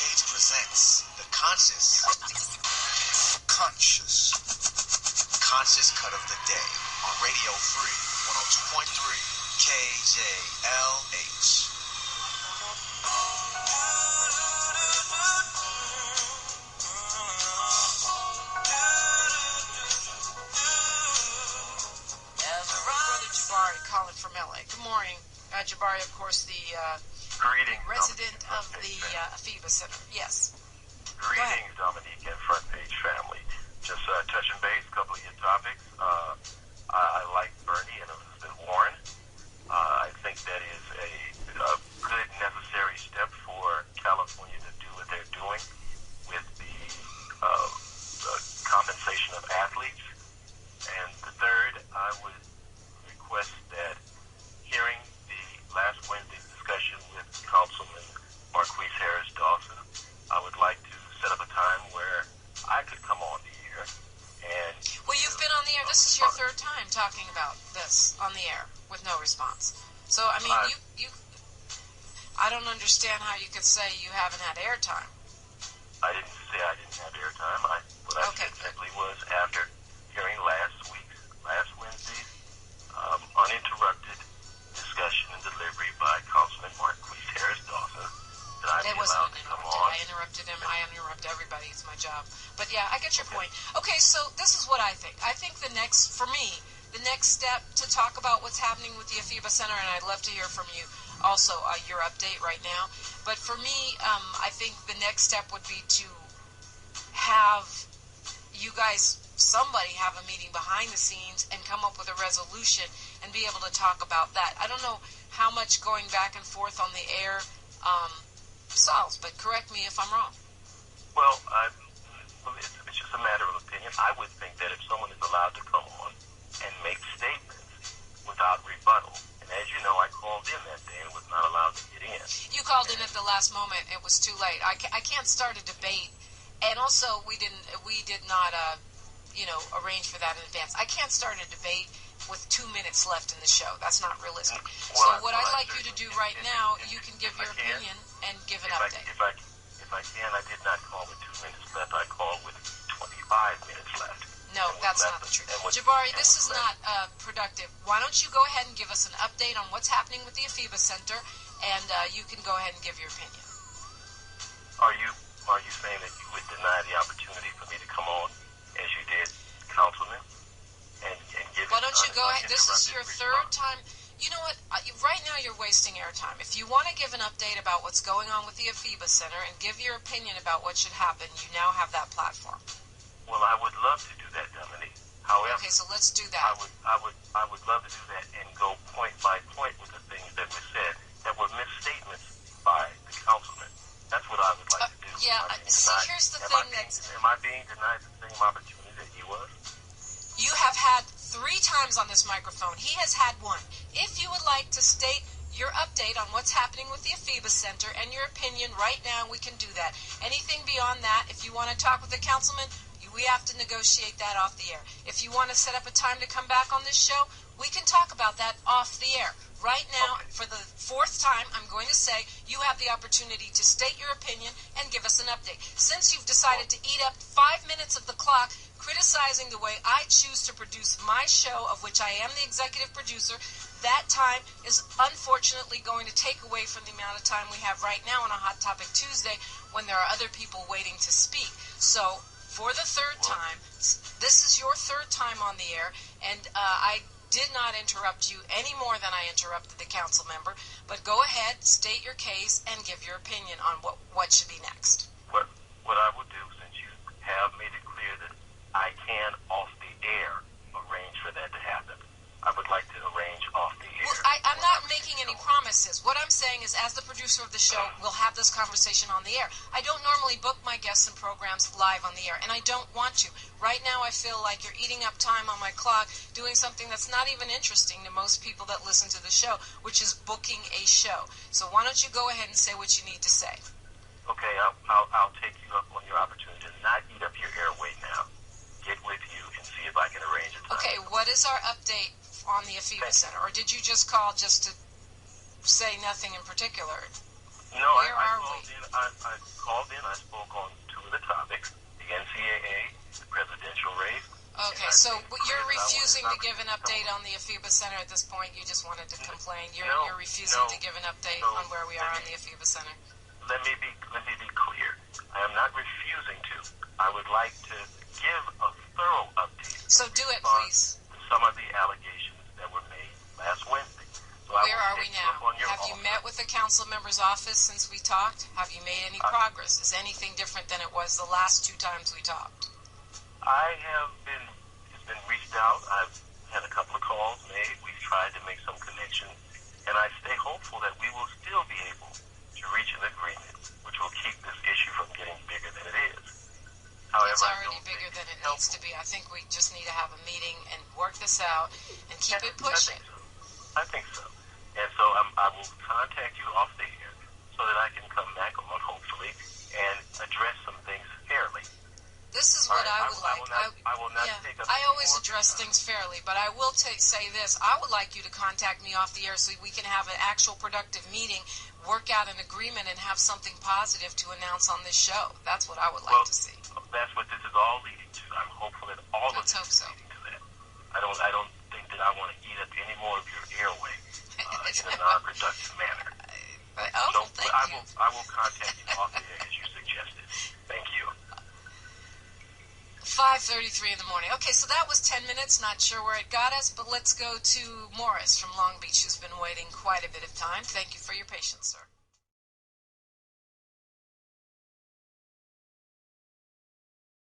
Frontpage presents the conscious cut of the day on Radio Free 102.3 KJLH. Brother Jabari calling from LA. Good morning. Jabari, of course, the resident of the Afiba Center. Yes. Greetings, Dominique and Frontpage family. Just touching base, a couple of your topics. I like Bernie and Elizabeth Warren. I think that is a good, necessary step for California to do what they're doing with the compensation of athletes. And the third, I would request that hearing the last Wednesday's discussion with Councilman Marqueese Dawson, I would like to set up a time where I could come on the air and... Well, you've been on the air. This is your third time talking about this on the air with no response. So, I mean, I don't understand how you could say you haven't had airtime. I didn't say I didn't have airtime. What I said simply was after hearing last Wednesday's uninterrupted discussion and delivery by Councilman Marqueese Dawson, that I'd be allowed to come on. I interrupted him. I interrupt everybody. It's my job. But yeah, I get your point. Okay, so this is what I think. I think the next step to talk about what's happening with the Afiba Center, and I'd love to hear from you also, your update right now. But for me, I think the next step would be to have you guys, somebody have a meeting behind the scenes and come up with a resolution and be able to talk about that. I don't know how much going back and forth on the air solves, but correct me if I'm wrong. Well, it's just a matter of opinion. I would think that if someone is allowed to come on and make statements without rebuttal, and as you know, I called in that day and was not allowed to get in. You called in at the last moment. It was too late. I can't start a debate, and also we did not arrange for that in advance. I can't start a debate with 2 minutes left in the show. That's not realistic. So what I'd like you to do right now, you can give your opinion and give an update. If I can, I did not call with 2 minutes left. I called with 25 minutes left. No, that's not the truth. Jabari, this is not productive. Why don't you go ahead and give us an update on what's happening with the Afiba Center, and you can go ahead and give your opinion. Are you saying that you would deny the opportunity for me to come on as you did, Councilman, and give? Why don't you go ahead? This is your third time. You know what? Right now you're wasting airtime. If you want to give an update about what's going on with the Afiba Center and give your opinion about what should happen, you now have that platform. Well, I would love to do that, Dominique. However, okay, so let's do that. I would love to do that and go point by point with the things that were said that were misstatements by the councilman. That's what I would like to do. Yeah, see, here's the thing am I being denied the same opportunity that you was? You have had 3 times on this microphone. He has had 1. If you would like to state your update on what's happening with the Afiba Center and your opinion right now, we can do that. Anything beyond that, if you want to talk with the councilman, we have to negotiate that off the air. If you want to set up a time to come back on this show, we can talk about that off the air. Right now, for the 4th time, I'm going to say you have the opportunity to state your opinion and give us an update. Since you've decided to eat up 5 minutes of the clock criticizing the way I choose to produce my show, of which I am the executive producer, that time is unfortunately going to take away from the amount of time we have right now on a Hot Topic Tuesday when there are other people waiting to speak. So, for the 3rd time, this is your 3rd time on the air, and I did not interrupt you any more than I interrupted the council member, but go ahead, state your case, and give your opinion on what should be next. What I will do, since you have made it clear that I can, off the air, arrange for that to happen, I would like to arrange off the air. Well, I'm not making any promises. What I'm saying is, as the producer of the show, we'll have this conversation on the air. I don't normally book my guests and programs live on the air, and I don't want to. Right now, I feel like you're eating up time on my clock, doing something that's not even interesting to most people that listen to the show, which is booking a show. So why don't you go ahead and say what you need to say? Okay, I'll take you up on your opportunity to not eat up your airway now. Get with you and see if I can arrange a time. Okay, what is our update on the Afiba Center? Or did you just call just to say nothing in particular? No, Where I are called we? in. I called in. I spoke on two of the topics: the NCAA, the presidential race. Okay, so you're refusing to give an update on the Afiba Center at this point. You just wanted to complain. You're refusing to give an update on where we are on the Afiba Center. Let me be clear. I am not refusing to. I would like to give a thorough update. So do it, please. To some of the allegations that were made last Wednesday. So where are we now? Have you met with the council member's office since we talked? Have you made any progress? Is anything different than it was the last 2 times we talked? It's been reached out. I've had a couple of calls made. We've tried to make some connections. And I stay hopeful that we will still be able to reach an agreement, which will keep this issue from getting bigger than it is. However, it's already bigger than it needs to be. I think we just need to have a meeting and work this out and keep it pushing. I think so. And so I will contact you off the air so that I can come back on, hopefully, and address some things fairly. This is what I would like. I will not take up. I always address things fairly, but I will say this. I would like you to contact me off the air so we can have an actual productive meeting, work out an agreement, and have something positive to announce on this show. That's what I would like to see. That's what this is all leading to. I'm hopeful that all of this is leading to that. I don't think that I want to eat up any more of your airway in a non-productive manner. I will contact you off the air as you suggested. Thank you. 5:33 in the morning. Okay, so that was 10 minutes. Not sure where it got us, but let's go to Morris from Long Beach, who's been waiting quite a bit of time. Thank you for your patience, sir.